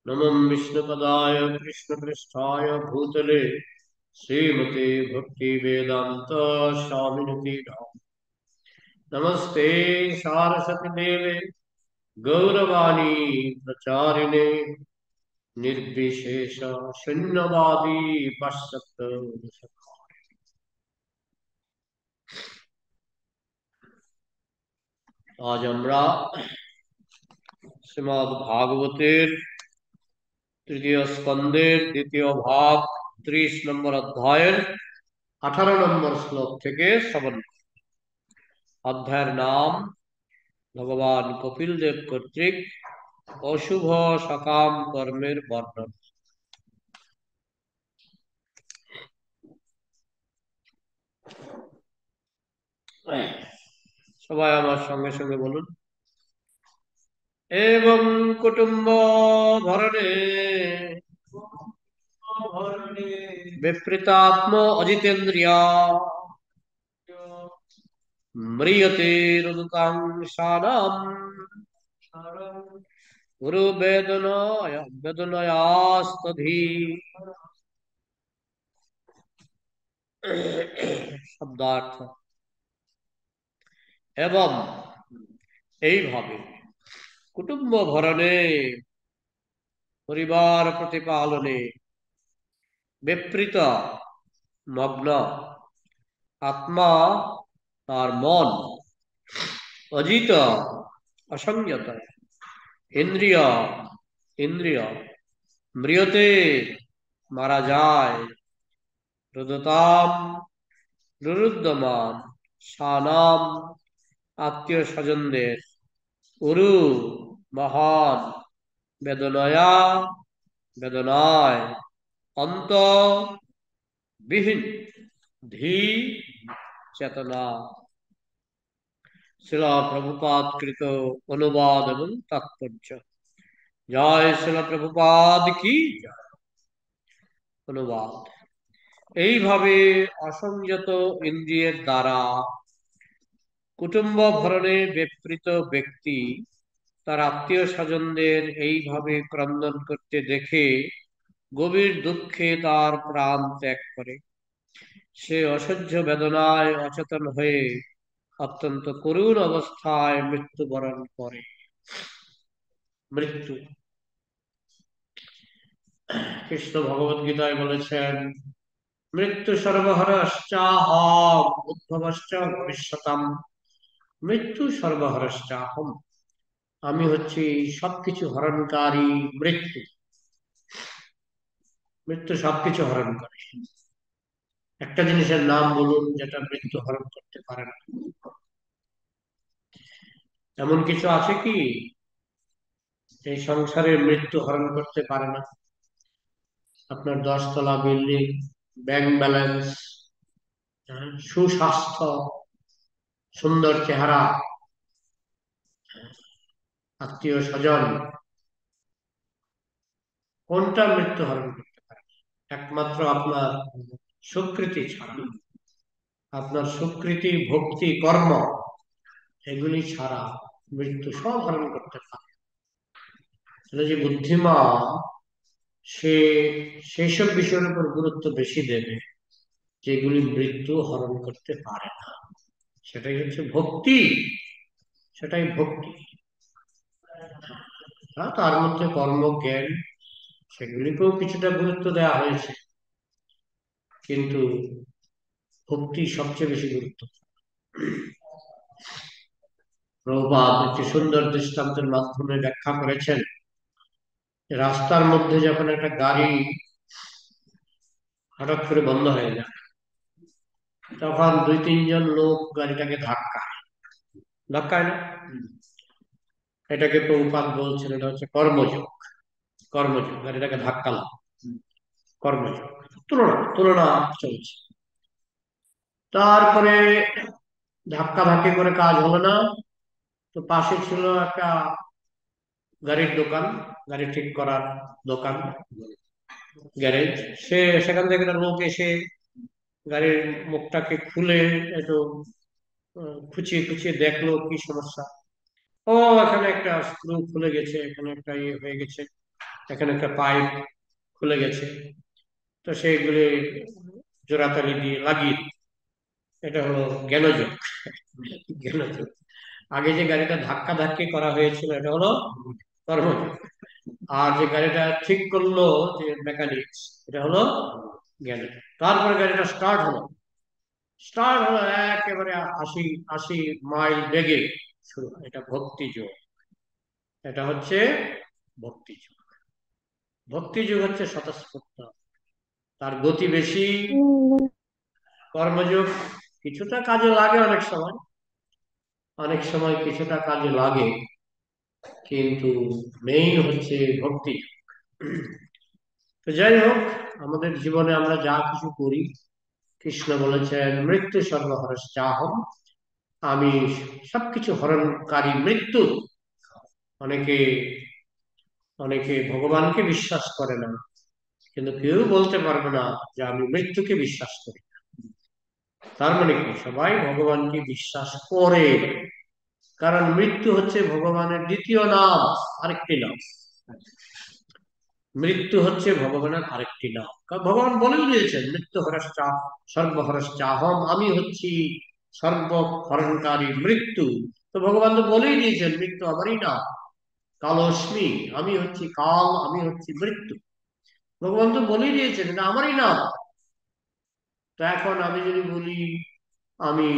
नमः विष्णुपदाय कृष्णपृष्ठाय भूतले श्रीमते भक्ति वेदांत स्वामिनिति नमस्ते सारस्वती देवे गौरवाणी प्रचारिणे निर्विशेष शून्यवादी पश्चात। आज আমরা শ্রীমদ্ ভাগবতের তৃতীয় স্কন্ধের দ্বিতীয় ভাগ 30 নম্বর অধ্যায়ের 18 নম্বর শ্লোক থেকে শ্রবণ। অধ্যায়ের নাম ভগবান কপিল দেব কর্তৃক অশুভ সকাম কর্মের বর্ণনা। সবাই আমার সঙ্গে সঙ্গে বলুন। এবং কুটুম্ব ভরণে বিপৃতাত্ম অজিতেন্দ্রিয়া म्रियते रुदकांक्षाणां गुरु वेदनयास्तधी। शब्दार्थ एवं এইভাবে কুটুম্ব ভরণে পরিবার প্রতিপালনে বিপৃত মগ্ন আত্মা তার মন অজিত অসংযত ইন্দ্রিয় ইন্দ্রিয় ম্রিয়তে মারা যায় রুদতাম রুরুদ্যমান সানাম আত্মীয় স্বজনদের উরু মহান বেদনয়া বেদনায় অন্ত বিহীন ধী চেতনা। শিলা প্রভুপাদ কৃত অনুবাদ এবং তাৎপর্য। জয় শিলা প্রভুপাদ কি জয়। অনুবাদ। এইভাবে অসংযত ইন্দ্রিয়ের দ্বারা কুটুম্ব ভরণে বিপৃত ব্যক্তি তার আত্মীয় স্বজনদের এইভাবে ক্রন্দন করতে দেখে গভীর দুঃখে তার প্রাণ ত্যাগ করে। সে অসহ্য বেদনায় অচেতন হয়ে অত্যন্ত করুণ অবস্থায় মৃত্যুবরণ করে। মৃত্যু কৃষ্ণ ভগবত গীতায় বলেছেন, মৃত্যু সর্বহরশ্চাহম উদ্ভবশ্চ ভবিষ্যতাম। মৃত্যু সর্বহরশ্চাহম, আমি হচ্ছি সবকিছু হরণকারী মৃত্যু। মৃত্যু সবকিছু হরণ করে। একটা জিনিসের নাম বলুন যেটা মৃত্যু হরণ করতে পারে না। এমন কিছু আছে কি এই সংসারে মৃত্যু হরণ করতে পারে না? আপনার 10 তলা বিল্ডিং, ব্যাংক ব্যালেন্স, সুস্বাস্থ্য, সুন্দর চেহারা, আত্মীয় স্বজন, কোনটা মৃত্যু হরণ করতে পারে? একমাত্র আপনার স্বীকৃতি ছাড়া, আপনার স্বীকৃতি ভক্তি কর্ম এগুলি ছাড়া মৃত্যু সব হরণ করতে পারে। যে বুদ্ধিমান সে সেসব বিষয়ের উপর গুরুত্ব বেশি দেবে যেগুলি মৃত্যু হরণ করতে পারে না। সেটাই হচ্ছে ভক্তি, সেটাই ভক্তি। তার মধ্যে কর্মজ্ঞান সেগুলিকেও কিছুটা গুরুত্ব দেওয়া হয়েছে, কিন্তু ভক্তি সবচেয়ে বেশি গুরুত্ব। প্রভুপাদ একটি সুন্দর দৃষ্টান্তের মাধ্যমে ব্যাখ্যা করেছেন, রাস্তার মধ্যে যখন একটা গাড়ি হঠাৎ করে বন্ধ হয়ে যায়, তখন 2-3 জন লোক গাড়িটাকে ধাক্কায় না? এটাকে প্রভুপাদ বলছেন এটা হচ্ছে কর্মযোগ। কর্মযোগ, গাড়িটাকে ধাক্কালাম, কর্মযোগ। তুলনা তুলনা চলছে। তারপরে ধাক্কাধাক্কি করে কাজ হলো না, তো পাশে ছিল একটা গাড়ির দোকান, গাড়ি ঠিক করার দোকান, গ্যারেজ। সেখান থেকে একটা লোক এসে গাড়ির মুখটাকে খুলে একটু খুঁচিয়ে খুঁচিয়ে দেখলো কি সমস্যা। ও, এখানে একটা স্ক্রু খুলে গেছে, এখানে একটা ইয়ে হয়ে গেছে। এখানে একটা পাইপ খুলে গেছে, তো সেইগুলি জোড়াতালি দিয়ে লাগিয়ে দিই। এটা হলো জ্ঞানযোগ। জ্ঞানযোগ। আগে যে গাড়িটা ধাক্কা ধাক্কি করা হয়েছিল এটা হলো কর্মযোগ। আর যে গাড়িটা ঠিক করলো যে মেকানিক্স, এটা হলো জ্ঞানযোগ। তারপরে গাড়িটা স্টার্ট হলো একেবারে 80 80 মাইল বেগে শুরু হয়, এটা ভক্তিযোগ। এটা হচ্ছে ভক্তিযোগ। ভক্তিযোগ হচ্ছে স্বতঃস্ফূর্ত, তার গতি বেশি। কর্মযোগ কিছুটা কাজে লাগে, অনেক সময় কিছুটা কাজে লাগে, কিন্তু মেইন হচ্ছে ভক্তি। তো যাই হোক, আমাদের জীবনে আমরা যা কিছু করি, কৃষ্ণ বলেছেন মৃত্যু সর্বহরশ্চাহম, আমি সবকিছু হরণকারী মৃত্যু। অনেকে অনেকে ভগবানকে বিশ্বাস করে না, কিন্তু কেউ বলতে পারবে না যে আমি মৃত্যুকে বিশ্বাস করি। তার মানে কি, সবাই ভগবানকে বিশ্বাস করে, কারণ মৃত্যু হচ্ছে ভগবানের দ্বিতীয় নাম, আরেকটি নাম। মৃত্যু হচ্ছে ভগবানের আরেকটি নাম, কারণ ভগবান বলেই দিয়েছেন মৃত্যু হরশ্চা সর্বহরশ্চাহম, আমি হচ্ছি সর্বহরণকারী মৃত্যু। তো ভগবান তো বলেই দিয়েছেন মৃত্যু আমারই নাম, কালস্মি, আমি হচ্ছি কাল, আমি হচ্ছি মৃত্যু। ভগবান তো বলেই দিয়েছেন এটা আমারই নাম। তো এখন আমি যদি বলি আমি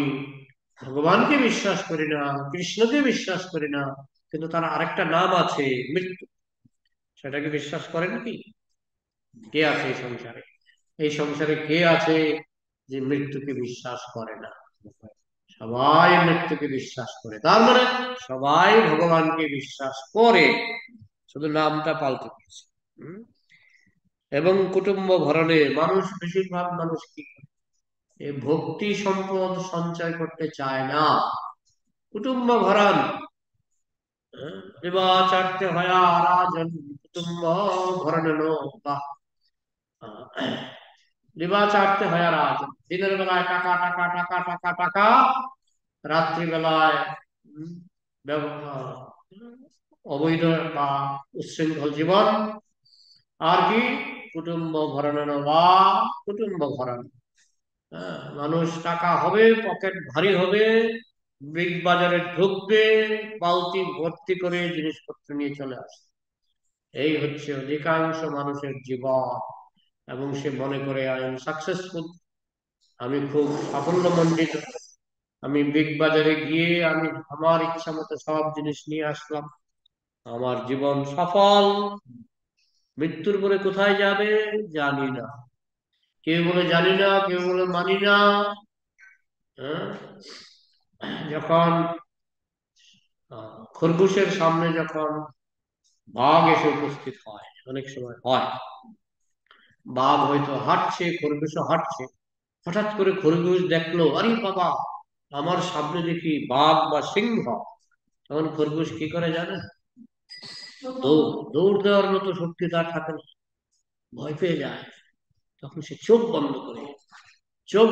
ভগবানকে বিশ্বাস করি না, কৃষ্ণকে বিশ্বাস করি না, কিন্তু তার আরেকটা নাম আছে মৃত্যু, সেটাকে বিশ্বাস করেন কি? কে আছে এই সংসারে? এই সংসারে কে আছে যে মৃত্যুকে বিশ্বাস করে না? সবাই মৃত্যুকে বিশ্বাস করে, তার মানে সবাই ভগবানকে বিশ্বাস করে, শুধু নামটা পাল্টে দিয়েছে। হুম? এবং কুটুম্ব ভরণে মানুষ, বেশিরভাগ মানুষ কি করে? এই ভক্তি সম্পদ সঞ্চয় করতে চায় না। কুটুম্ব ভরণ, চারটে হয় রাজন, কুটুম্ব ভরণ বা লিবা চাটতে হয় রাজন। দিনের বেলায় টাকা টাকা টাকা টাকা টাকা, রাত্রিবেলায় উম, অবৈধ বা উচ্ছৃঙ্খল জীবন। আর কি? কুটুম্ব ভরণ বা কুটুম্ব ভরণ। হ্যাঁ, মানুষ টাকা হবে, পকেট ভারী হবে, বিগ বাজারে ঢুকবে, বালতি ভর্তি করে জিনিসপত্র নিয়ে চলে আসে। এই হচ্ছে অধিকাংশ মানুষের জীবন। এবং সে মনে করে আই এম সাকসেসফুল, আমি খুব সাফল্যমণ্ডিত, আমি বিগ বাজারে গিয়ে আমি আমার ইচ্ছা মতো সব জিনিস নিয়ে আসলাম, আমার জীবন সফল। মৃত্যুর পরে কোথায় যাবে জানি না, কেউ বলে জানি না, কেউ বলে মানি না। হ্যাঁ? যখন খরগোশের সামনে যখন বাঘ এসে উপস্থিত হয়, অনেক সময় হয়, বাঘ হয়তো হাঁটছে, খরগোশও হাঁটছে, হঠাৎ করে খরগোশ দেখলো আরে বাবা, আমার সামনে দেখি বাঘ বা সিংহ। তখন খরগোশ কি করে জানে? দৌড় দৌড় দেওয়ার মতো শক্তি তার থাকে না, ভয় পেয়ে যায়। তখন সে চোখ বন্ধ করে চোখ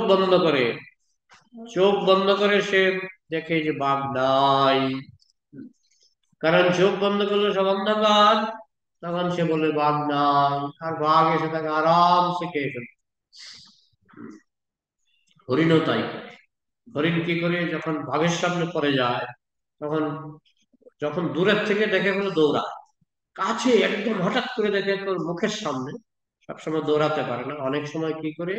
বন্ধ করে সে দেখে যে বাঘ নাই। কারণ চোখ বন্ধ করলে সব অন্ধকার। তখন সে বলে বাঘ নাই, আর বাঘ এসে তাকে আরামসে খেয়ে ফেলে। হরিণও তাই করে। হরিণ কি করে, যখন বাঘের সামনে পড়ে যায়, তখন যখন দূরের থেকে দেখে ফেলে দৌড়ায়, কাছে একদম হঠাৎ করে দেখে তোর মুখের সামনে, সবসময় দৌড়াতে পারে না, অনেক সময় কি করে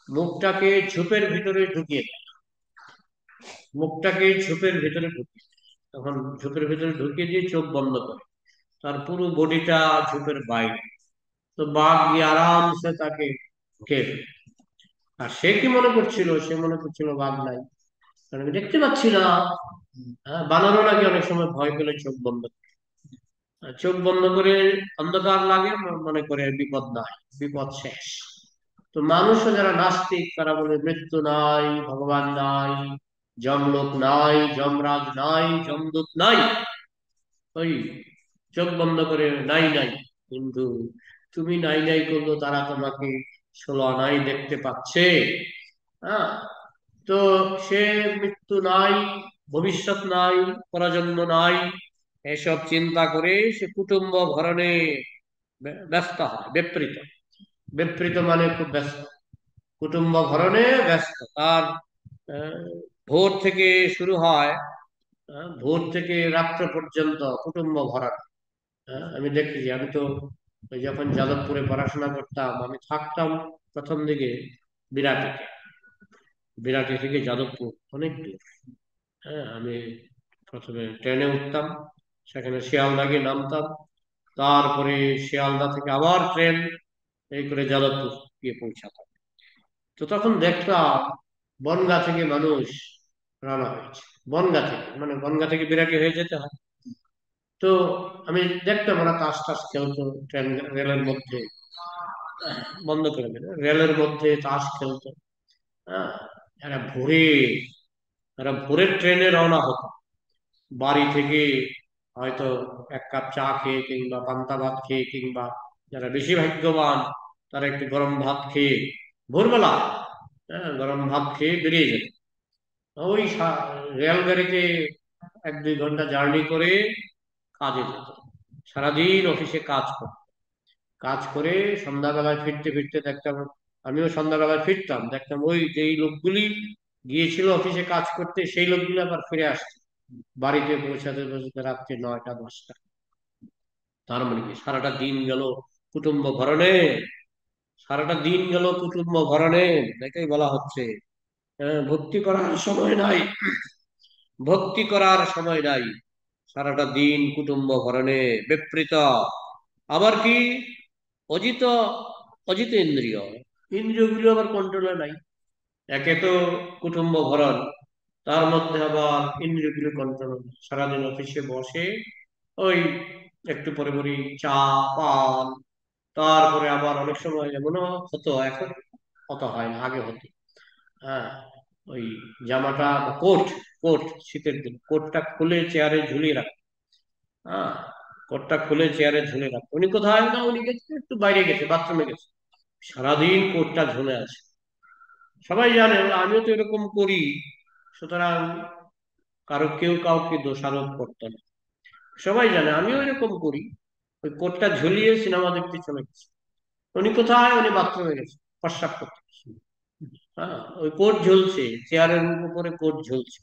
মুখটাকে ঝোপের ভিতরে ঢুকিয়ে দেয়, মুখটাকে ঝোপের ভিতরে ঢুকিয়ে দেয়। তখন ঝোপের ভিতরে ঢুকিয়ে দিয়ে চোখ বন্ধ করে, তার পুরো বডিটা ঝোপের বাইরে। তো বাঘ গিয়ে আরামসে তাকে খেয়ে ফেলে। আর সে কি মনে করছিল? সে মনে করছিল বাঘ নাই, কারণ আমি দেখতে পাচ্ছি না। হ্যাঁ, বানানো নাকি অনেক সময় ভয় পেলে চোখ বন্ধ করে। চোখ বন্ধ করে অন্ধকার লাগে, মনে করে বিপদ নাই, বিপদ শেষ। তো মানুষও যারা নাস্তিক তারা বলে মৃত্যু নাই, ভগবান নাই, যমলোক নাই, যমরাজ নাই, যমদূত নাই। ওই চোখ বন্ধ করে নাই নাই। কিন্তু তুমি নাই নাই করলো, তারা তোমাকে 16 আনাই দেখতে পাচ্ছে। হ্যাঁ, তো সে মৃত্যু নাই, ভবিষ্যৎ নাই, পরজন্ম নাই, এসব চিন্তা করে সে কুটুম্ব ভরণে ব্যস্ত হয়, বিপরীত। বিপরীত মানে খুব ব্যস্ত, কুটুম্ব ভরণে ব্যস্ত। তার আহ, ভোর থেকে শুরু হয়, ভোর থেকে রাত্র পর্যন্ত কুটুম্ব ভরণ। আমি দেখেছি, আমি তো ওই যখন যাদবপুরে পড়াশোনা করতাম, আমি থাকতাম প্রথম দিকে বিরাটিতে। বিরাটি থেকে যাদবপুর অনেক দূর। আমি প্রথমে ট্রেনে উঠতাম, সেখানে শিয়ালদা গিয়ে নামতাম, তারপরে শিয়ালদা থেকে আবার ট্রেন, এই করে যাদবপুর গিয়ে পৌঁছাতাম। তো তখন দেখতাম বনগাঁ থেকে মানুষ রওনা হয়েছে। বনগাঁ থেকে, মানে বনগাঁ থেকে বিরাটি হয়ে যেতে হয়। তো আমি দেখতাম ওরা তাস টাস খেলতো ট্রেন, রেলের মধ্যে। বন্ধ করে দিল, রেলের মধ্যে তাস খেলতো। হ্যাঁ, এরা ভোরে, এরা ভোরের ট্রেনে রওনা হতো বাড়ি থেকে, হয়তো এক কাপ চা খেয়ে কিংবা পান্তা ভাত খেয়ে, কিংবা যারা বেশি ভাগ্যবান তারা একটু গরম ভাত খেয়ে ভোরবেলা, গরম ভাত খেয়ে বেরিয়ে যেত। ওই রেলগাড়িতে 1-2 ঘন্টা জার্নি করে কাজে যেত। সারাদিন অফিসে কাজ করত, কাজ করে সন্ধ্যাবেলায় ফিরতে ফিরতে দেখতাম, আমিও সন্ধ্যাবেলায় ফিরতাম, দেখতাম ওই যেই লোকগুলি গিয়েছিল অফিসে কাজ করতে, সেই লোকগুলো আবার ফিরে আসছে বাড়িতে পৌঁছাতে পৌঁছাতে রাত্রি 9টা 10টা। তার মানে কি সারাটা দিন গেল কুটুম্ব ভরণে, সারাটা দিন গেল কুটুম্ব ভরণে। এটাই বলা হচ্ছে ভক্তি করার সময় নাই, ভক্তি করার সময় নাই, সারাটা দিন কুটুম্ব ভরণে বিপরীত। আবার কি অজিত, অজিত ইন্দ্রিয়, ইন্দ্রিয়গুলো আবার কন্ট্রোলে নাই। একে তো কুটুম্ব ভরণ, তার মধ্যে আবার ইন্দ্রিয়গুলো কন্ট্রোল নেই। সারাদিন অফিসে বসে ওই একটু পরে পরে চা, পান, তারপরে আবার অনেক সময় এমনও হতো, এখন অত হয় না, আগে হতো। হ্যাঁ, ওই জামাটা, কোট, কোট শীতের দিন কোটটা খুলে চেয়ারে ঝুলিয়ে রাখ। হ্যাঁ, কোটটা খুলে চেয়ারে ঝুলে রাখ। উনি কোথায়? না, উনি গেছে একটু বাইরে, গেছে বাথরুমে গেছে, সারাদিন কোটটা ঝুলে আছে। সবাই জানে, আমিও তো এরকম করি। সুতরাং কেউ কাউকে দোষারোপ করতো না, সবাই জানে আমিও এরকম করি। ওই কোটটা ঝুলিয়ে সিনেমা দেখতে চলে গেছে। উনি কোথায়? উনি বাথরুমে গেছে প্রস্রাব করতে। হ্যাঁ, ওই কোট ঝুলছে, চেয়ারের উপরে কোট ঝুলছে,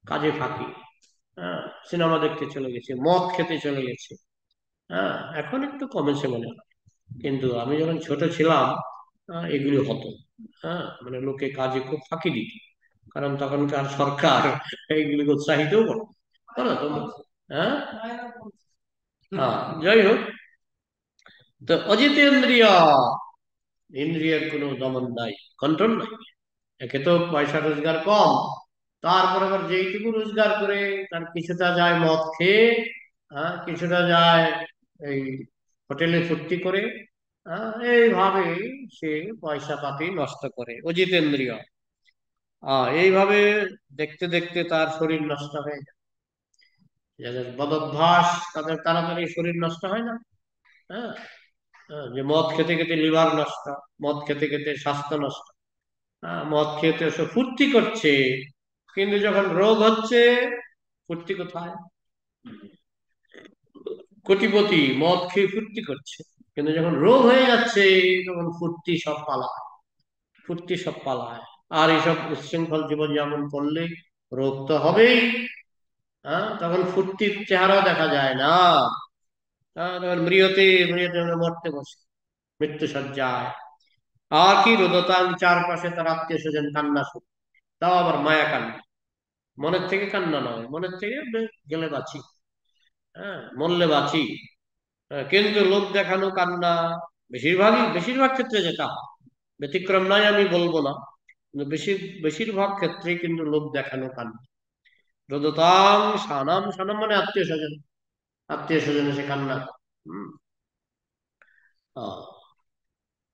কাজে ফাঁকি। হ্যাঁ, সিনেমা দেখতে চলে গেছে, মদ খেতে চলে গেছে। হ্যাঁ, এখন একটু কমেছে মনে হয়, কিন্তু আমি যখন ছোট ছিলাম এগুলি হতো। হ্যাঁ, মানে লোকে কাজে খুব ফাঁকি দিত, কারণ তখনকার সরকার এইগুলি উৎসাহিতও করতো। বলো তো? হ্যাঁ, হ্যাঁ, যাই হোক। তো অজিতেন্দ্রিয়, ইন্দ্রিয়ের কোনো দমন নাই, কন্ট্রোল নাই। একে তো পয়সা রোজগার কম, তারপর আবার যেইটুকু রোজগার করে তার কিছুটা যায় মদ খেয়ে, কিছুটা যায় এই হোটেলে ফুর্তি করে। এইভাবে সে পয়সা পাতি নষ্ট করে, অজিতেন্দ্রিয়। এইভাবে দেখতে দেখতে তার শরীর নষ্ট হয়ে যায়। যাদের বদভ্যাস তাদের তাড়াতাড়ি শরীর নষ্ট হয় না। হ্যাঁ, যে মদ খেতে খেতে লিভার নষ্ট, মদ খেতে খেতে স্বাস্থ্য নষ্ট। মদ খেতে সে ফুর্তি করছে, কিন্তু যখন রোগ হচ্ছে, ফুর্তি কোথায়? কোটিপতি মদ খেয়ে ফুর্তি করছে, কিন্তু যখন রোগ হয়ে যাচ্ছে তখন ফুর্তি সব পালায়, ফুর্তি সব পালায়। আর এইসব উচ্ছৃঙ্খল জীবনযাপন করলে রোগ তো হবেই। তখন ফুর্তির চেহারা দেখা যায় না। তখন মৃয়তে মৃয়তে মরতে বসে, মৃত্যু সজ্জায়। আর কি রোদতাম, চারপাশে তার আত্মীয় স্বজন কান্না শুনে, তাও আবার মায়া কান্না, মনের থেকে কান্না নয়, মনের থেকে গেলে বাঁচি, মরলে বাঁচি। কিন্তু লোক দেখানো কান্না বেশিরভাগ ক্ষেত্রে যেটা হয়, ব্যতিক্রম নয় আমি বলবো না, কিন্তু বেশিরভাগ ক্ষেত্রে কিন্তু লোক দেখানো কান্না। রোদতাং সানাম, সানাম মানে আত্মীয় স্বজন, আত্মীয় স্বজন এসে কান্না। হম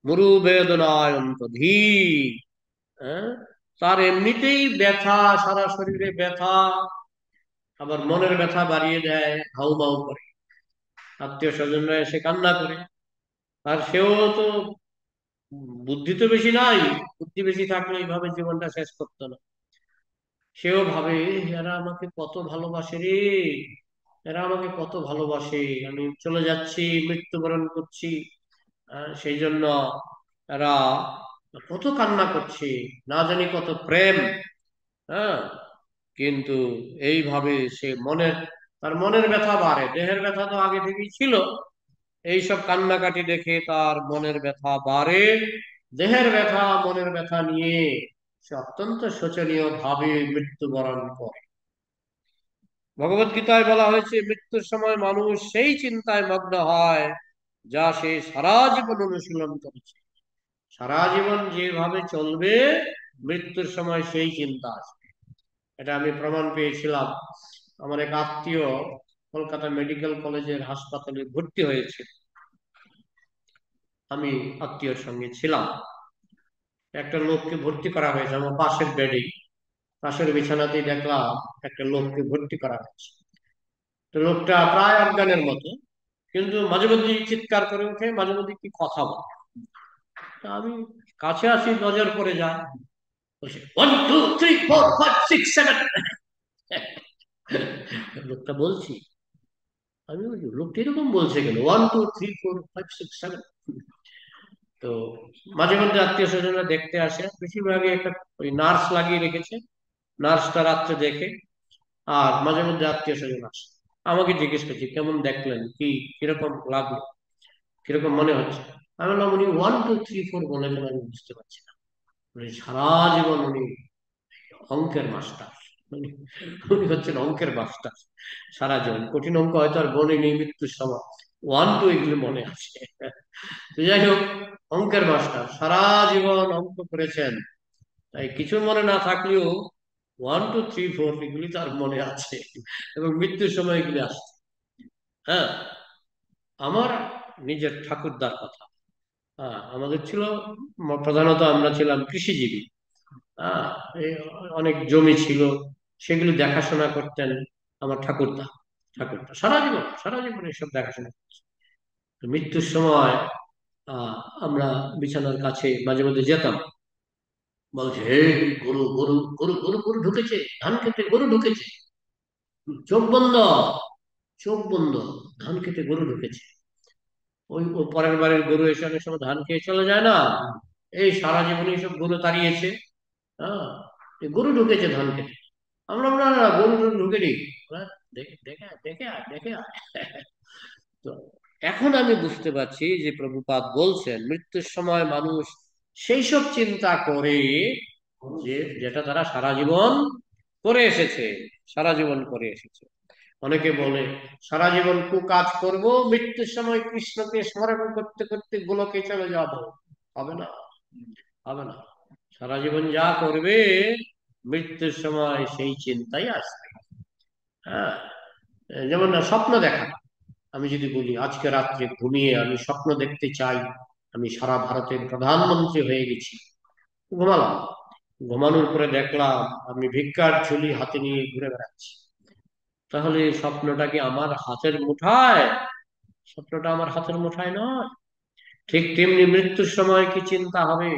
মরু বেদনায়ন্ত ধী। হ্যাঁ, তার এমনিতেই ব্যথা, সারা শরীরে ব্যথা, আবার মনের ব্যথা বাড়িয়ে দেয়, হাউ মাউ করে, আত্মীয় স্বজনরা এসে কান্না করে। আর সেও তো, বুদ্ধি তো বেশি নাই, বুদ্ধি বেশি থাকলে এইভাবে জীবনটা শেষ করতো না। সেও ভাবে এরা আমাকে কত ভালোবাসে রে, এরা আমাকে কত ভালোবাসে, আমি চলে যাচ্ছি, মৃত্যুবরণ করছি, সেই জন্য এরা কত কান্না করছে, না জানি কত প্রেম। হ্যাঁ, কিন্তু এইভাবে সে তার মনের ব্যথা বাড়ে, দেহের ব্যথা তো আগে থেকেই ছিল, এইসব কান্নাকাটি দেখে তার মনের ব্যথা বাড়ে। দেহের ব্যথা মনের ব্যথা নিয়ে সে অত্যন্ত শোচনীয় ভাবে মৃত্যুবরণ করে। ভগবত গীতায় বলা হয়েছে, মৃত্যুর সময় মানুষ সেই চিন্তায় মগ্ন হয় যা সে সারা জীবন অনুশীলন করেছে। সারা জীবন যেভাবে চলবে, মৃত্যুর সময় সেই চিন্তা আসবে। এটা আমি প্রমাণ পেয়েছিলাম। আমার এক আত্মীয় কলকাতা মেডিকেল কলেজের হাসপাতালে ভর্তি হয়েছে, আমি আত্মীয়র সঙ্গে ছিলাম। একটা লোককে ভর্তি করা হয়েছে আমার পাশের বেডে, পাশের বিছানাতেই দেখলাম একটা লোককে ভর্তি করা হয়েছে। তো লোকটা প্রায় অজ্ঞানের মতো, কিন্তু মাঝে মধ্যে চিৎকার করে ওঠে, মাঝে মধ্যে কি কথা বলে। তা আমি কাছে আসি, নজর পড়ে যায়, বলছে 1 2 3 4 5 6 7। লোকটা বলছি, আমি বলছি লোকটা এরকম বলছে কেন, 1 2 3 4 5 6 7। তো মাঝে মধ্যে আত্মীয় স্বজনরা দেখতে আসে, বেশিরভাগই একটা ওই নার্স লাগিয়ে রেখেছে, নার্সটা রাত্রে দেখে। আর মাঝে মধ্যে আত্মীয় স্বজন আসে, আমাকে জিজ্ঞেস করছে কেমন দেখলেন, কি কিরকম লাগলো, কিরকম মনে হচ্ছে। আমি বললাম উনি 1 2 3 4 বলে কেন আমি বুঝতে পারছি না। উনি সারা জীবন উনি অঙ্কের মাস্টার, উনি উনি হচ্ছেন অঙ্কের মাস্টার। সারা জীবন কঠিন অঙ্ক হয়তো আর বনে নেই, মৃত্যুর সময় 1 2 এগুলো মনে আছে। তো যাই হোক, অঙ্কের মাস্টার, সারা জীবন অঙ্ক করেছেন, তাই কিছু মনে না থাকলেও 1 2 3 4 এগুলি তার মনে আছে, এবং মৃত্যুর সময় এগুলি আসছে। হ্যাঁ, আমার নিজের ঠাকুরদার কথা। হ্যাঁ, আমাদের ছিল, প্রধানত আমরা ছিলাম কৃষিজীবী। হ্যাঁ, এই অনেক জমি ছিল, সেগুলি দেখাশোনা করতেন আমার ঠাকুরদা। ঠাকুরদা সারা জীবন, সারা জীবন এসব দেখাশোনা করতেন। তো মৃত্যুর সময় আহ আমরা বিছানার কাছে মাঝে মধ্যে যেতাম, বলছে হে, গরু গরু গরু গরু গরু ঢুকেছে, ধান খেতে গরু ঢুকেছে, চোখ বন্ধ, চোখ বন্ধ, ধান খেতে গরু ঢুকেছে। ও পরের বারের গরু এসে অনেক সময় ধান খেয়ে চলে যায় না, এই সারা জীবনে এইসব গরু তাড়িয়েছে। হ্যাঁ, এই গরু ঢুকেছে ধান খেতে। আমরা আমরা না, গরু টরু ঢুকেনি, ওরা দেখে দেখে আয়, দেখে আয়, দেখে আয়। তো এখন আমি বুঝতে পারছি যে প্রভুপাদ বলছেন মৃত্যুর সময় মানুষ সেই সব চিন্তা করে যে যেটা তারা সারা জীবন করে এসেছে, সারা জীবন করে এসেছে। অনেকে বলে সারা জীবন কাজ করব, মৃত্যুর সময় কৃষ্ণকে স্মরণ করতে করতে গোলকে চলে যাব। হবে না, হবে না। সারা জীবন যা করবে, মৃত্যুর সময় সেই চিন্তাই আসবে। হ্যাঁ, যেমন না স্বপ্ন দেখা, আমি যদি বলি আজকে রাত্রে ঘুমিয়ে আমি স্বপ্ন দেখতে চাই আমি সারা ভারতের প্রধানমন্ত্রী হয়ে গেছি, ঘুমালাম, ঘুমানোর পরে দেখলাম আমি ভিক্ষার ঝুলি হাতে নিয়ে ঘুরে বেড়াচ্ছি, তাহলে স্বপ্নটা কি আমার হাতের মুঠায়? স্বপ্নটা আমার হাতের মুঠায় নয়। ঠিক তেমনি মৃত্যুর সময় কি চিন্তা হবে,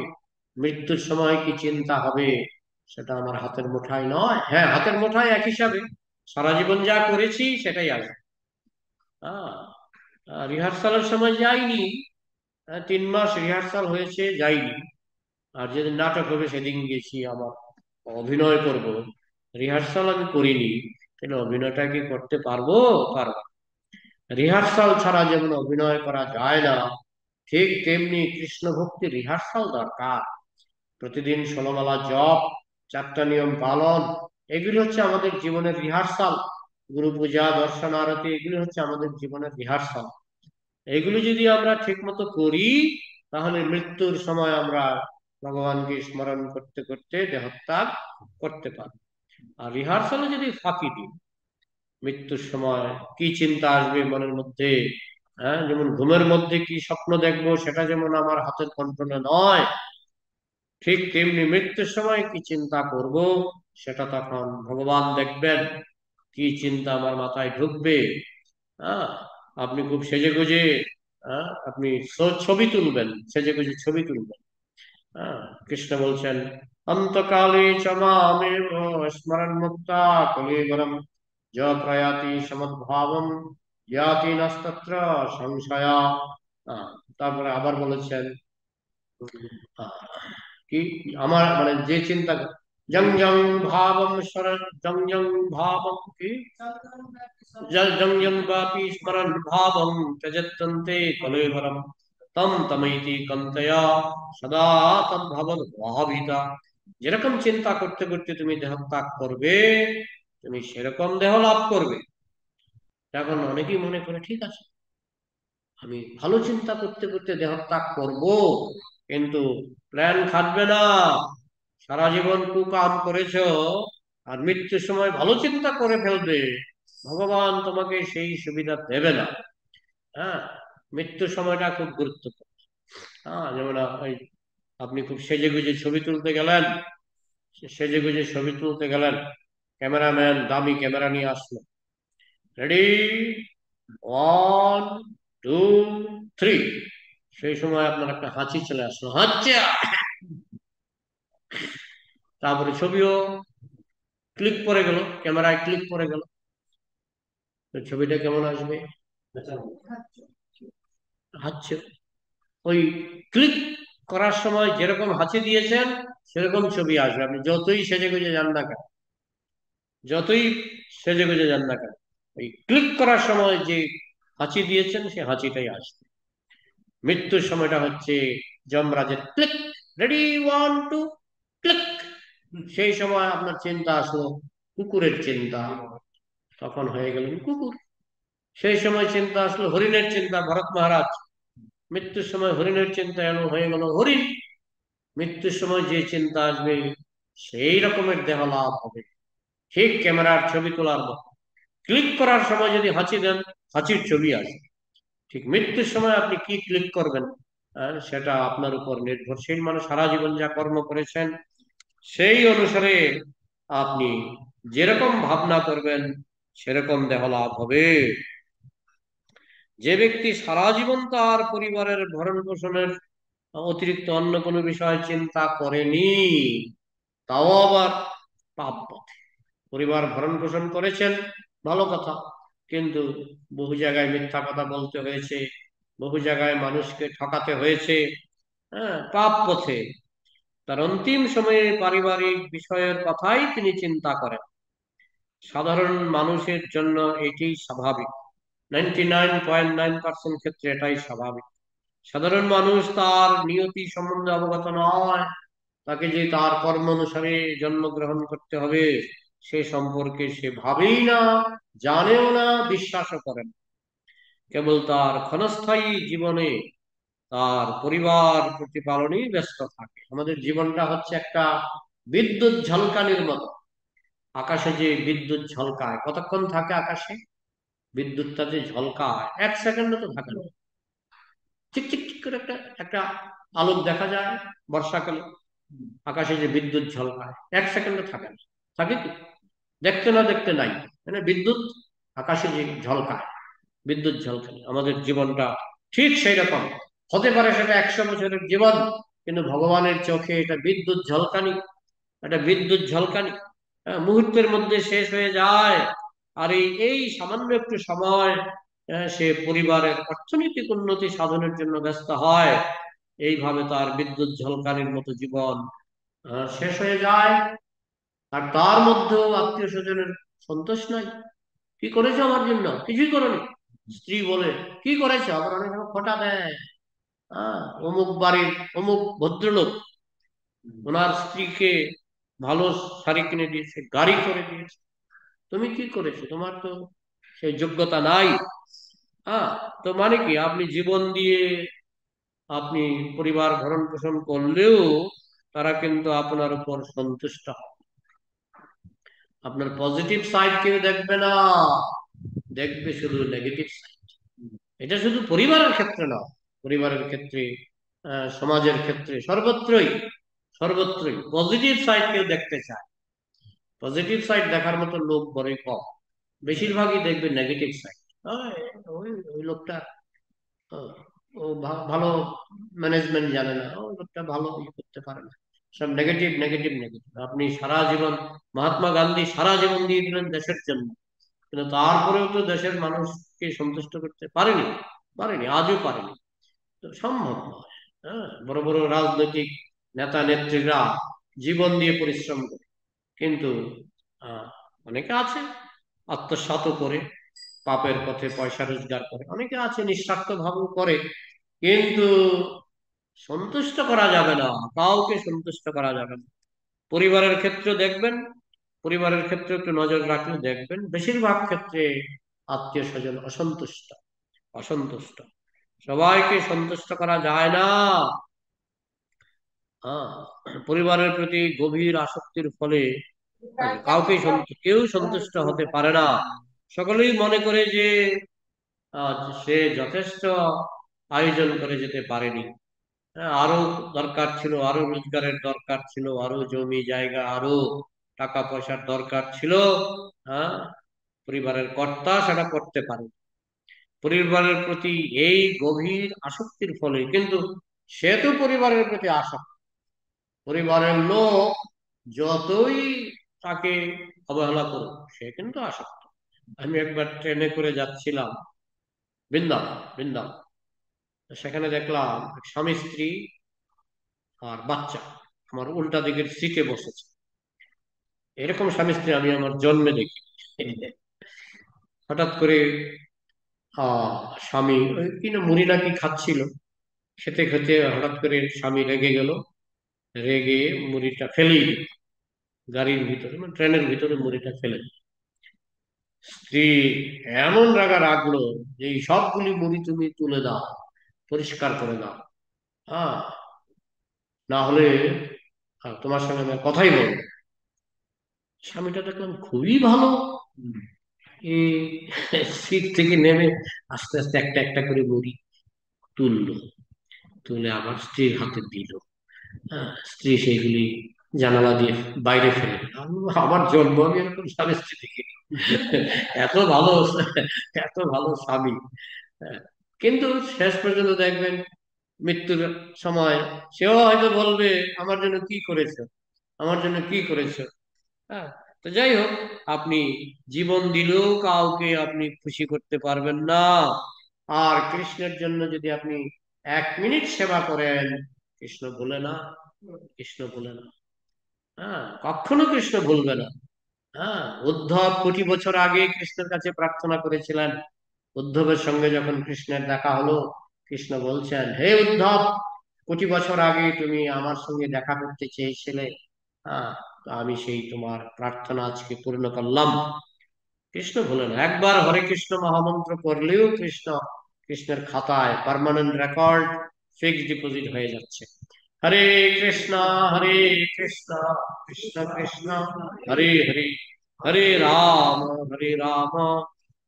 মৃত্যুর সময় কি চিন্তা হবে, সেটা আমার হাতের মুঠায় নয়। হ্যাঁ, হাতের মুঠায় এক হিসাবে সারা জীবন যা করেছি সেটাই আসবে। হ্যাঁ, রিহার্সালের সময় যাইনি, 3 মাস রিহার্সাল হয়েছে, যাইনি। আর যেদিন নাটক হবে সেদিন গেছি, আমার অভিনয় করব, রিহার্সাল আমি করিনি, তাহলে অভিনয়টা কি করতে পারবো? পারবো। রিহার্সাল ছাড়া যেমন অভিনয় করা যায় না, ঠিক তেমনি কৃষ্ণ ভক্তি রিহার্সাল দরকার। প্রতিদিন 16 মালা জপ, 4টা নিয়ম পালন, এগুলি হচ্ছে আমাদের জীবনের রিহার্সাল। গুরু পূজা, দর্শন, আরতি, এগুলি হচ্ছে আমাদের জীবনের রিহার্সাল। এগুলি যদি আমরা ঠিক মতো করি, তাহলে মৃত্যুর সময় আমরা ভগবানকে স্মরণ করতে করতে দেহত্যাগ করতে পারবো। আর রিহার্সালে যদি ফাঁকি দিই, মৃত্যুর সময় কি চিন্তা আসবে মনের মধ্যে, হ্যাঁ, যেমন ঘুমের মধ্যে কি স্বপ্ন দেখবো সেটা যেমন আমার হাতের কন্ট্রোলে নয়, ঠিক তেমনি মৃত্যুর সময় কি চিন্তা করব সেটা তখন ভগবান দেখবেন। কি চিন্তা আমার মাথায় ঢুকবে, হ্যাঁ, আপনি খুব সেজে গুজে, হ্যাঁ, আপনি ছবি তুলবেন, সেজে গুজে ছবি তুলবেন। হ্যাঁ, কৃষ্ণ বলছেন অন্তকালে চ মামেব স্মরণ মুক্তা কলেবরম য প্রয়াতি সমদ্ভাবম ইয়াতি নাস্তত্র সংশয়া। তারপরে আবার বলেছেন কি, আমার মানে যে চিন্তা জং জং ভাবম স্মরণ জং জং ভাবম কি জং জং বাপি স্মরণ ভাবম ত্যজত্যন্তে কলেবরম তম তমৈতি কন্তয়া সদা তদ্ভবন ভাবিতা। যেরকম চিন্তা করতে করতে তুমি দেহ ত্যাগ করবে, তুমি সেরকম দেহ লাভ করবে। এখন অনেকেই মনে করে ঠিক আছে, আমি ভালো চিন্তা করতে করতে দেহ ত্যাগ করবো, কিন্তু প্ল্যান খাটবে না। সারা জীবন কুকাম করেছো, আর মৃত্যুর সময় ভালো চিন্তা করে ফেলবে, ভগবান তোমাকে সেই সুবিধা দেবে না। হ্যাঁ, মৃত্যুর সময়টা খুব গুরুত্বপূর্ণ। হ্যাঁ, যেমন আপনি খুব সেজে গুজে ছবি তুলতে গেলেন, সেজে গুজে ছবি তুলতে গেলেন, ক্যামেরাম্যান দামি ক্যামেরা নিয়ে আসলো, রেডি, 1 2 3। সেই সময় আপনার একটা হাঁচি চলে আসলো, হাঁচা, তারপরে ছবিও ক্লিক পরে গেল, ক্যামেরায় ক্লিক পরে গেল, তো ছবিটা কেমন আসবে? হাঁচছে। ওই ক্লিক করার সময় যেরকম হাঁচি দিয়েছেন সেরকম ছবি আসবে, আপনি যতই সেজে গুজে যান না কেন, যতই সেজে গুজে যান না কেন, ওই ক্লিক করার সময় যে হাঁচি দিয়েছেন সে হাঁচিটাই আসবে। মৃত্যুর সময়টা হচ্ছে যমরাজের ক্লিক, রেডি 1 2 ক্লিক। সেই সময় আপনার চিন্তা আসলো কুকুরের চিন্তা, তখন হয়ে গেলেন কুকুর। সেই সময় চিন্তা আসলো হরিণের চিন্তা, ভরত মহারাজ, মৃত্যুর সময় হরিণের চিন্তা এলো, হয়ে গেল হরিণ। মৃত্যুর সময় যে চিন্তা আসবে সেই রকমের দেহ লাভ হবে। ঠিক ক্যামেরার ছবি তোলার মতো, ক্লিক করার সময় যদি হাঁচি দেন, হাঁচির ছবি আসবে। ঠিক মৃত্যুর সময় আপনি কি ক্লিক করবেন, সেটা আপনার উপর নির্ভরশীল। মানে সারা জীবন যা কর্ম করেছেন সেই অনুসারে আপনি যেরকম ভাবনা করবেন সেরকম দেহ লাভ হবে। যে ব্যক্তি সারা জীবন তার পরিবারের ভরণ পোষণের অতিরিক্ত অন্য কোনো বিষয় চিন্তা করেনি, তাও আবার পাপ পথে। পরিবার ভরণ পোষণ করেছেন, ভালো কথা, কিন্তু বহু জায়গায় মিথ্যা কথা বলতে হয়েছে, বহু জায়গায় মানুষকে ঠকাতে হয়েছে, হ্যাঁ, পাপ পথে। তার অন্তিম সময়ে পারিবারিক বিষয়ের কথাই তিনি চিন্তা করেন। সাধারণ মানুষের জন্য এটি স্বাভাবিক, 99.9% ক্ষেত্রে এটাই স্বাভাবিক। সাধারণ মানুষ তার নিয়তি সম্বন্ধে অবগত নয়, তাকে যে তার কর্ম অনুসারে জন্মগ্রহণ করতে হবে সে সম্পর্কে সে ভাবেই না, জানেও না, বিশ্বাসও করেন। কেবল তার ক্ষণস্থায়ী জীবনে তার পরিবার প্রতিপালনেই ব্যস্ত থাকে। আমাদের জীবনটা হচ্ছে একটা বিদ্যুৎ ঝলকানির মতো। আকাশে যে বিদ্যুৎ ঝলকায়, কতক্ষণ থাকে আকাশে? বিদ্যুৎটা যে ঝলকায় 1 সেকেন্ডও তো থাকে না। চিক চিক চিক করে একটা একটা আলোক দেখা যায় বর্ষাকালে, আকাশে যে বিদ্যুৎ ঝলকায় 1 সেকেন্ডও থাকে না। থাকে কি? দেখতে না দেখতে নাই, মানে বিদ্যুৎ আকাশে যে ঝলকায়, বিদ্যুৎ ঝলকানি। আমাদের জীবনটা ঠিক সেই রকম হতে পারে, সেটা 100 বছরের জীবন, কিন্তু ভগবানের চোখে এটা বিদ্যুৎ ঝলকানি, এটা বিদ্যুৎ ঝলকানি। মুহূর্তের মধ্যে শেষ হয়ে যায়। আর এই সামান্য একটু সময় সে পরিবারের অর্থনৈতিক উন্নতি সাধনের জন্য ব্যস্ত হয়, এইভাবে তার বিদ্যুৎ ঝলকানির মতো জীবন শেষ হয়ে যায়। আর তার মধ্যেও আত্মীয় স্বজনের সন্তোষ নাই। কি করেছো আমার জন্য? কিছুই করনি। স্ত্রী বলে কি করেছো, আবার অনেক সময় খোঁটা দেয়। অমুক বাড়ির অমুক ভদ্রলোক ওনার স্ত্রীকে ভালো শাড়ি কিনে দিয়েছে, গাড়ি করে দিয়েছে, তুমি কি করেছো? তোমার তো সেই যোগ্যতা নাই। হ্যাঁ, তো মানে কি, আপনি জীবন দিয়ে আপনি পরিবার ভরণ পোষণ করলেও তারা কিন্তু আপনার উপর সন্তুষ্ট হয়। আপনার পজিটিভ সাইড কেউ দেখবে না, দেখবে শুধু নেগেটিভ সাইড। এটা শুধু পরিবারের ক্ষেত্রে না, পরিবারের ক্ষেত্রে, সমাজের ক্ষেত্রে, সর্বত্রই, সর্বত্রই পজিটিভ সাইড কেউ দেখতে চায়। পজিটিভ সাইড দেখার মতো লোক বড়ই কম, বেশিরভাগই দেখবে নেগেটিভ সাইড। ওই ওই লোকটা, আহ, ও ভালো ম্যানেজমেন্ট জানে না, ওই লোকটা ভালো ইয়ে করতে পারে না, সব নেগেটিভ নেগেটিভ নেগেটিভ। আপনি সারা জীবন, মহাত্মা গান্ধী সারা জীবন দিয়ে দিলেন দেশের জন্য, কিন্তু তারপরেও তো দেশের মানুষকে সন্তুষ্ট করতে পারেনি, আজও পারেনি। তো সম্ভব নয়। হ্যাঁ, বড় বড় রাজনৈতিক নেতা নেত্রীরা জীবন দিয়ে পরিশ্রম করে, কিন্তু আহ, অনেকে আছে আত্মসাৎ করে, পাপের পথে পয়সা রোজগার করে, অনেকে আছে নিঃস্বার্থ ভাবেও করে, কিন্তু সন্তুষ্ট করা যাবে না, কাউকে সন্তুষ্ট করা যাবে না। পরিবারের ক্ষেত্রে দেখবেন, পরিবারের ক্ষেত্রে একটু নজর রাখলে দেখবেন বেশিরভাগ ক্ষেত্রে আত্মীয় স্বজন অসন্তুষ্ট, অসন্তুষ্ট। সবাইকে সন্তুষ্ট করা যায় না। হ্যাঁ, পরিবারের প্রতি গভীর আসক্তির ফলে কাউকে কেউ সন্তুষ্ট হতে পারে না। সকলেই মনে করে যে সে যথেষ্ট আয়োজন করে যেতে পারেনি। হ্যাঁ, আরো দরকার ছিল, আরো রোজগারের দরকার ছিল, আরো জমি জায়গা, আরো টাকা পয়সার দরকার ছিল। হ্যাঁ, পরিবারের কর্তা সেটা করতে পারে। পরিবারের প্রতি এই গভীর আসক্তির ফলে কিন্তু সে তো পরিবারের প্রতি আসক্ত, পরিবারের লোক যতই তাকে অবহেলা করুক সে কিন্তু আসক্ত। আমি একবার ট্রেনে করে যাচ্ছিলাম বৃন্দাবন, সেখানে দেখলাম এক স্বামী স্ত্রী আর বাচ্চা আমার উল্টা দিকের সিটে বসেছে। এরকম স্বামী স্ত্রী আমি আমার জন্মে দেখি। হঠাৎ করে স্বামী ওই কিনা মুড়ি নাকি খাচ্ছিল, খেতে খেতে হঠাৎ করে স্বামী রেগে গেল, রেগে মুড়িটা ফেলেই দিল গাড়ির ভিতরে, মানে ট্রেনের ভিতরে মুড়িটা ফেলে দিল। স্ত্রী এমন রাগলো যে এই সবগুলি মুড়ি তুমি তুলে দাও, পরিষ্কার করে দাও, হ্যাঁ, না হলে তোমার সঙ্গে আমি আর কথাই বলবো না। স্বামীটা দেখলাম খুবই ভালো, এই সিট থেকে নেমে আস্তে আস্তে একটা একটা করে মুড়ি তুললো, তুলে আবার স্ত্রীর হাতে দিল। হ্যাঁ, স্ত্রী সেইগুলি জানালা দিয়ে বাইরে ফেলে দিল। আমার জন্ম আমি এরকম স্বামী স্ত্রী দেখি এত ভালো, এত ভালো স্বামী। হ্যাঁ, কিন্তু শেষ পর্যন্ত দেখবেন মৃত্যুর সময় সেও হয়তো বলবে আমার জন্য কি করেছো, আমার জন্য কি করেছো। হ্যাঁ, তো যাই হোক, আপনি জীবন দিলেও কাউকে আপনি খুশি করতে পারবেন না। আর কৃষ্ণের জন্য যদি আপনি 1 মিনিট সেবা করেন, কৃষ্ণ ভুলে না, কৃষ্ণ ভুলে না। হ্যাঁ, কখনো কৃষ্ণ ভুলবে না। হ্যাঁ, উদ্ধব কোটি বছর আগে কৃষ্ণের কাছে প্রার্থনা করেছিলেন। উদ্ধবের সঙ্গে যখন কৃষ্ণের দেখা হলো, কৃষ্ণ বলছেন, হে উদ্ধব, কোটি বছর আগে তুমি আমার সঙ্গে দেখা করতে চেয়েছিলে, হ্যাঁ, তো আমি সেই তোমার প্রার্থনা আজকে পূর্ণ করলাম। কৃষ্ণ ভুলে না। একবার হরে কৃষ্ণ মহামন্ত্র করলেও কৃষ্ণের খাতায় পার্মানেন্ট রেকর্ড, ফিক্সড ডিপোজিট হয়ে যাচ্ছে। হরে কৃষ্ণ, হরে কৃষ্ণ, কৃষ্ণ কৃষ্ণ, হরে হরে, হরে রাম, হরে রাম,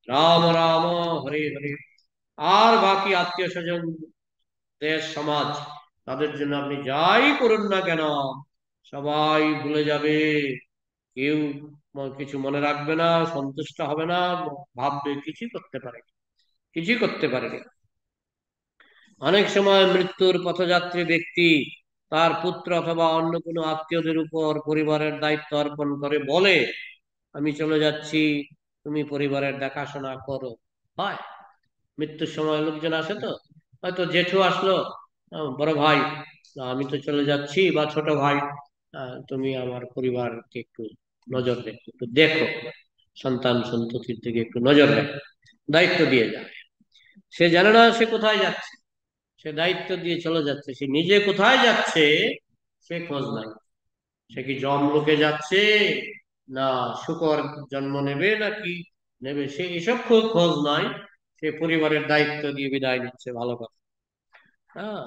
রাম রাম, হরে হরে। আর বাকি আত্মীয় স্বজন, দেশ সমাজ, তাদের জন্য আপনি যাই করুন না কেন সবাই ভুলে যাবে। কেউ কিছু মনে রাখবে না, সন্তুষ্ট হবে না, ভাববে কিছুই করতে পারে, কিছুই করতে পারেনি। অনেক সময় মৃত্যুর পথযাত্রী ব্যক্তি তার পুত্র অথবা অন্য কোনো আত্মীয়দের উপর পরিবারের দায়িত্ব অর্পণ করে, বলে আমি চলে যাচ্ছি, তুমি পরিবারের দেখাশোনা করো। হয় মৃত্যুর সময় লোকজন আসে, তো হয়তো জেঠু আসলো, বড় ভাই আমি তো চলে যাচ্ছি, বা ছোট ভাই তুমি আমার পরিবারকে একটু নজর রেখো, একটু দেখো, সন্তান সন্ততির দিকে একটু নজর রেখো, দায়িত্ব দিয়ে যায়। সে জানে না সে কোথায় যাচ্ছে, সে দায়িত্ব দিয়ে চলে যাচ্ছে, সে নিজে কোথায় যাচ্ছে সে খোঁজ নাই। সে কি জমলোকে যাচ্ছে, না শুকর জন্ম নেবে নাকি নেবে, সে এসব খোঁজ নাই। সে পরিবারের দায়িত্ব দিয়ে বিদায় নিচ্ছে, ভালো কথা। হ্যাঁ,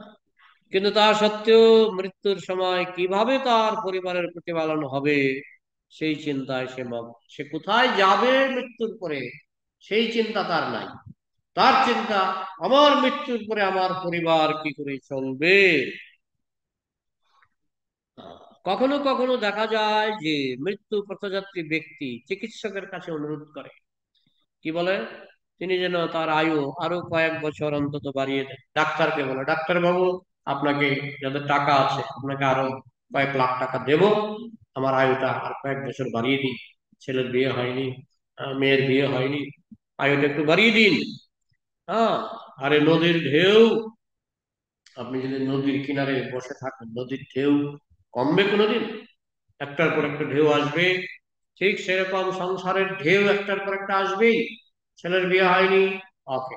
কিন্তু তা সত্ত্বেও মৃত্যুর সময় কিভাবে তার পরিবারের প্রতিপালন হবে সেই চিন্তায় সে মগ্ন। সে কোথায় যাবে মৃত্যুর পরে সেই চিন্তা তার নাই। তার চিন্তা আমার মৃত্যুর পরে আমার পরিবার কি করে চলবে। কখনো কখনো দেখা যায় যে মৃত্যু পথযাত্রী ব্যক্তি চিকিৎসকের কাছে অনুরোধ করে, কি বলে, তিনি যেন তার আয়ু আরো কয়েক বছর অন্তত বাড়িয়ে দেন। ডাক্তারকে বলে, ডাক্তার বাবু আপনাকে, যাদের টাকা আছে আপনাকে আরো কয়েক লাখ টাকা দেব, আমার আয়ুটা আর কয়েক বছর বাড়িয়ে দিন, ছেলের বিয়ে হয়নি, মেয়ের বিয়ে হয়নি, আয়ুটা একটু বাড়িয়ে দিন। হ্যাঁ, আরে নদীর ঢেউ, আপনি যদি নদীর কিনারে বসে থাকেন, নদীর ঢেউ কমবে কোনোদিন? একটার পর একটা ঢেউ আসবে। ঠিক সেরকম সংসারের ঢেউ একটার পর একটা আসবেই। ছেলের বিয়ে হয়নি, ওকে,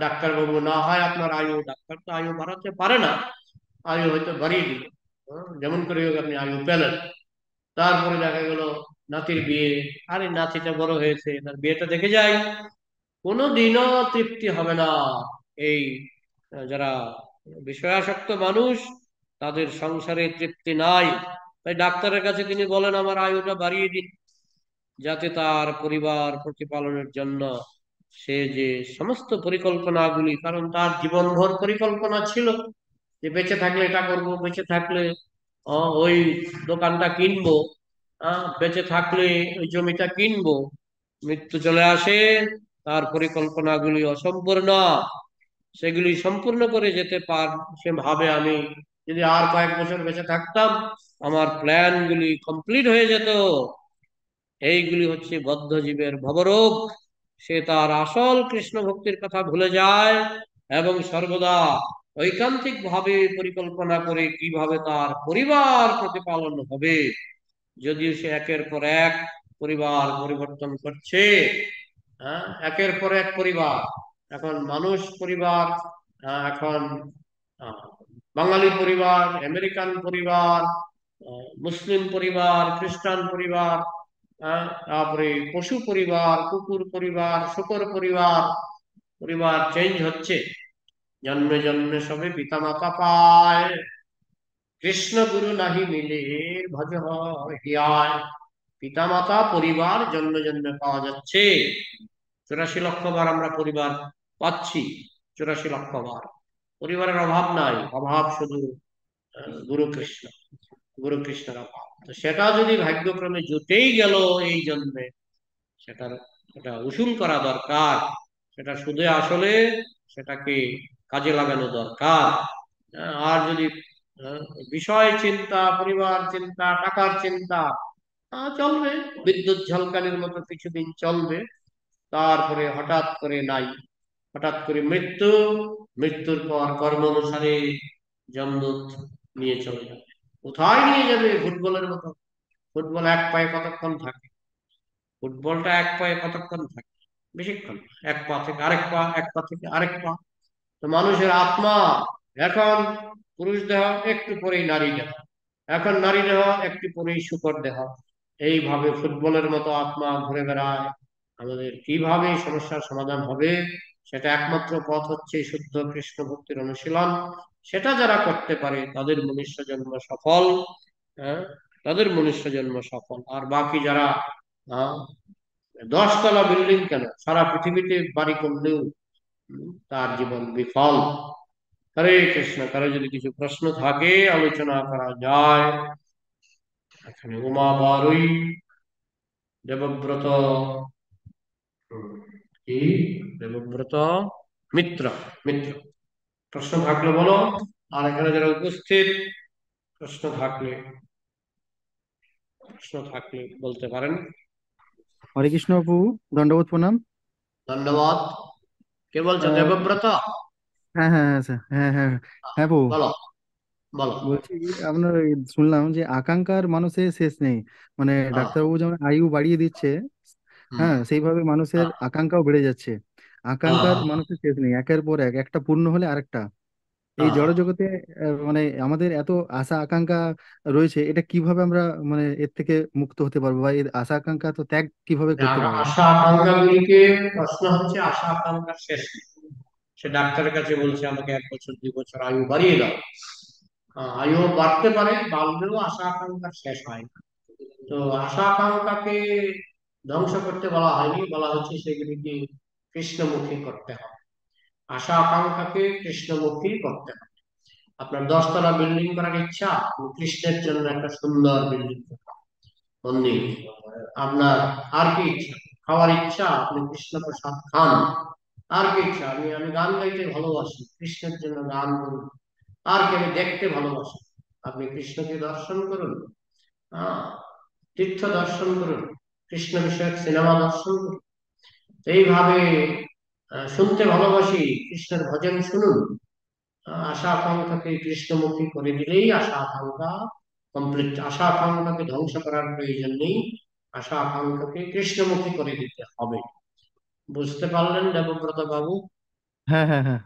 ডাক্তার বাবু না হয় আপনার আয়ু, ডাক্তার তো আয়ু বাড়াতে পারে না, আয়ু হয়তো বাড়িয়ে দিল, যেমন করে হোক আপনি আয়ু পেলেন। তারপরে দেখা গেল নাতির বিয়ে, আরে নাতিটা বড় হয়েছে, তার বিয়েটা দেখে যাই, কোনোদিনও তৃপ্তি হবে না। এই যারা বিষয়াসক্ত মানুষ, তাদের সংসারে তৃপ্তি নাই। তাই ডাক্তারের কাছে তিনি বলেন আমার আয়ুটা বাড়িয়ে দিন, যাতে তার পরিবার প্রতিপালনের জন্য সে যে সমস্ত পরিকল্পনাগুলি, কারণ তার জীবনভর পরিকল্পনা ছিল যে বেঁচে থাকলে এটা করবো, বেঁচে থাকলে ওই দোকানটা কিনবো, বেঁচে থাকলে ওই জমিটা কিনবো। মৃত্যু চলে আসে, তার পরিকল্পনাগুলি অসম্পূর্ণ, সেগুলি সম্পূর্ণ করে যেতে পার। সে ভাবে আমি যদি আর কয়েক বছর বেঁচে থাকতাম, আমার প্ল্যান গুলি কমপ্লিট হয়ে যেত। এইগুলি হচ্ছে বদ্ধ জীবের ভবরোগ। সে তার আসল কৃষ্ণ ভক্তির কথা ভুলে যায় এবং সর্বদা ঐকান্তিক ভাবে পরিকল্পনা করে কিভাবে তার পরিবার প্রতিপালন হবে। যদিও সে একের পর এক পরিবার পরিবর্তন করছে, হ্যাঁ, একের পর এক পরিবার, এখন মানুষ পরিবার, এখন আহ, বাঙালি পরিবার, আমেরিকান পরিবার, মুসলিম পরিবার, খ্রিস্টান পরিবার, তারপরে পশু পরিবার, কুকুর পরিবার, শূকর পরিবার, পরিবার চেঞ্জ হচ্ছে। জন্মে জন্মে সবে পিতা মাতা পায়, কৃষ্ণ গুরু নাহি মিলে ভজ হিয়ায়। পিতা মাতা পরিবার জন্মে জন্মে পাওয়া যাচ্ছে। 84 লক্ষ বার আমরা পরিবার পাচ্ছি, 84 লক্ষ বার। পরিবারের অভাব নাই, অভাব শুধু গুরু কৃষ্ণ, গুরু কৃষ্ণের অভাব। তো সেটা যদি ভাগ্যক্রমে জুটেই গেল এই জন্মে, সেটার সেটা উসুল করা দরকার, সেটা সুদে আসলে সেটাকে কাজে লাগানো দরকার। আর যদি আহ, বিষয় চিন্তা, পরিবার চিন্তা, টাকার চিন্তা, চলবে, বিদ্যুৎ ঝলকানির মতো কিছুদিন চলবে, তারপরে হঠাৎ করে নাই, হঠাৎ করে মৃত্যু, মৃত্যুর পর কর্ম অনুসারে যমদূত নিয়ে চলে যাবে। কোথায় নিয়ে যাবে? ফুটবলের মতো। ফুটবল এক পায়ে কতক্ষণ থাকে? ফুটবলটা এক পায়ে কতক্ষণ থাকে? বেশিক্ষণ না। এক পা থেকে আরেক পা, এক পা থেকে আরেক পা। তো মানুষের আত্মা এখন পুরুষ দেহ, একটু পরেই নারী দেহ, এখন নারী দেহ, একটু পরেই শূকর দেহ। এইভাবে ফুটবলের মতো আত্মা ঘুরে বেড়ায়। আমাদের কিভাবে এই সমস্যার সমাধান হবে? সেটা একমাত্র পথ হচ্ছে শুদ্ধ কৃষ্ণ ভক্তির অনুশীলন। সেটা যারা করতে পারে তাদের মনুষ্য জন্ম সফল। হ্যাঁ, তাদের মনুষ্য জন্ম সফল। আর বাকি যারা আহ, 10 তলা বিল্ডিং কেন, সারা পৃথিবীতে বাড়ি করলেও তার জীবন বিফল। হরে কৃষ্ণ। কারো যদি কিছু প্রশ্ন থাকে আলোচনা করা যায়। এখানে উমা বারুই, দেবব্রত, কি, দেবব্রত মিত্র, মিত্র, প্রশ্ন থাকলে বলো। আর এখানে যারা উপস্থিত, প্রশ্ন থাকলে, প্রশ্ন থাকলে বলতে পারেন। হরে কৃষ্ণ প্রভু, দণ্ডবোধ প্রণাম। ধন্যবাদ। কে বলছো? আহ, দেবব্রত? হ্যাঁ হ্যাঁ হ্যাঁ স্যার, হ্যাঁ হ্যাঁ হ্যাঁ প্রভু। বলো, বলো। বলছি কি, আপনার এই শুনলাম যে আকাঙ্ক্ষার মানুষের শেষ নেই, মানে হ্যাঁ। ডাক্তারবাবু যেমন আয়ু বাড়িয়ে দিচ্ছে, হুম। হ্যাঁ সেইভাবে মানুষের হ্যাঁ। আকাঙ্ক্ষাও বেড়ে যাচ্ছে। আকাঙ্ক্ষার হ্যাঁ। মানুষের শেষ নেই, একের পর এক, একটা পূর্ণ হলে আরেকটা। এই হ্যাঁ। জড়জগতে মানে আমাদের এত আশা আকাঙ্ক্ষা রয়েছে, এটা কিভাবে আমরা মানে এর থেকে মুক্ত হতে পারবো, বা এর আশা আকাঙ্ক্ষা তো ত্যাগ কিভাবে করতে পারবো? আশা আকাঙ্ক্ষা গুলিকে, প্রশ্ন হচ্ছে আশা আকাঙ্ক্ষার শেষ নেই। সে ডাক্তারের কাছে বলছে আমাকে 1 বছর 2 বছর আয়ু বাড়িয়ে দাও। আয়ু বাড়তে পারে, বাড়লেও আশা আকাঙ্ক্ষার শেষ হয় না। তো আশা আকাঙ্ক্ষাকে ধ্বংস করতে বলা হয়নি, বলা হচ্ছে সেগুলিকে কৃষ্ণমুখী করতে হবে। আশা আকাঙ্ক্ষাকে কৃষ্ণমুখী করতে হবে। আপনার 10 তলা বিল্ডিং করার ইচ্ছা, আপনি কৃষ্ণের জন্য একটা সুন্দর বিল্ডিং মন্দির। আপনার আর কি ইচ্ছা? খাওয়ার ইচ্ছা, আপনি কৃষ্ণ প্রসাদ খান। আর কি ইচ্ছা? আমি গান গাইতে ভালোবাসি, কৃষ্ণের জন্য গান করুন। আর কি? আমি দেখতে ভালোবাসি, আপনি কৃষ্ণকে দর্শন করুন। আহ তীর্থ দর্শন করুন। কৃষ্ণ বিষয়ক সিনেমা দর্শন করি। এইভাবে শুনতে ভালোবাসি, কৃষ্ণের ভজন শুনুন। আশা আকাঙ্ক্ষাকে কৃষ্ণমুখী করে দিলেই আশা আকাঙ্ক্ষা কমপ্লিট। আশা আকাঙ্ক্ষাকে ধ্বংস করার প্রয়োজন নেই, আশা আকাঙ্ক্ষাকে কৃষ্ণমুখী করে দিতে হবে। বুঝতে পারলেন দেবব্রত বাবু? হ্যাঁ, হ্যাঁ, হ্যাঁ,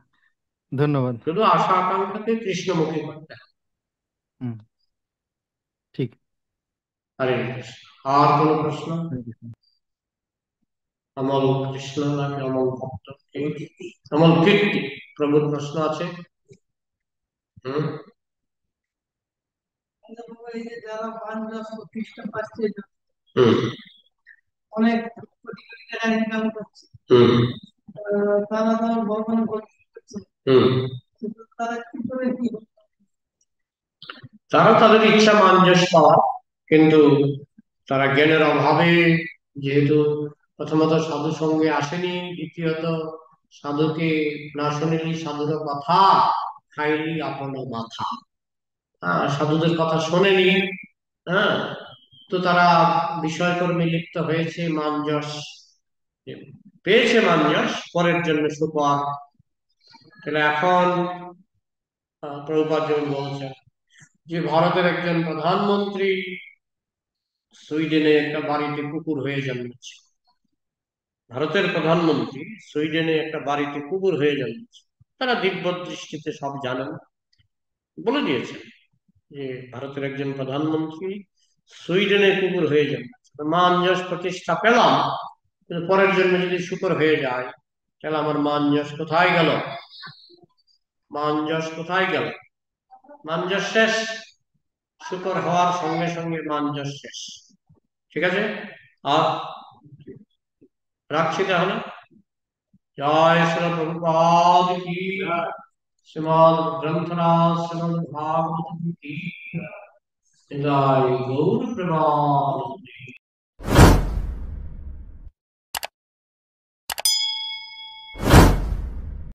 ধন্যবাদ। শুধু আশা আকাঙ্ক্ষাকে কৃষ্ণমুখী করতে হবে। হুম, ঠিক। হরে কৃষ্ণ। আর কোনো প্রশ্ন? হরে কৃষ্ণ। অমল কৃষ্ণ নাকি অমল ভক্ত? অমল কীর্তি প্রভুর প্রশ্ন আছে। হম এই যে যারা বাংলা খ্রিস্ট পাচ্ছে হম অনেক কোটি কোটি টাকা ইনকাম করছে, হম তারা তো ভগবান করছে, হম কিন্তু তারা কি করে কি তারা তাদের ইচ্ছা মাঞ্জস পাওয়া, কিন্তু তারা জ্ঞানের অভাবে, যেহেতু প্রথমত সাধু সঙ্গে আসেনি, দ্বিতীয়ত সাধুকে না শুনিলি সাধুর কথা, খাইলি আপন মাথা। সাধুদের কথা শোনেনি। হ্যাঁ, তো তারা বিষয়কর্মে লিপ্ত হয়েছে, মাঞ্জস পেয়েছে, মাঞ্জস পরের জন্য সুপার। তাহলে এখন প্রভুপাদ যেমন বলছেন যে ভারতের একজন প্রধানমন্ত্রী সুইডেনে একটা বাড়িতে কুকুর হয়ে জন্মেছে। ভারতের প্রধানমন্ত্রী সুইডেনে একটা বাড়িতে কুকুর হয়ে জন্মেছে। তারা দিব্য দৃষ্টিতে সব জানেন, বলে দিয়েছেন যে ভারতের একজন প্রধানমন্ত্রী সুইডেনে কুকুর হয়ে জন্মেছে। মান যশ প্রতিষ্ঠা পেলাম, কিন্তু পরের জন্য যদি শুকর হয়ে যায়, তাহলে আমার মান যশ কোথায় গেল? মান যশ কোথায় গেল? মান যশ শেষ। শুকর হওয়ার সঙ্গে সঙ্গে মান যশ শেষ। ঠিক আছে, আর রাখছি তাহলে। জয় শ্রী প্রভুপাদ কি, শ্রীমদ গ্রন্থরাজ শ্রীমদ ভাগবত কি, জয় গৌর প্রেমানন্দ।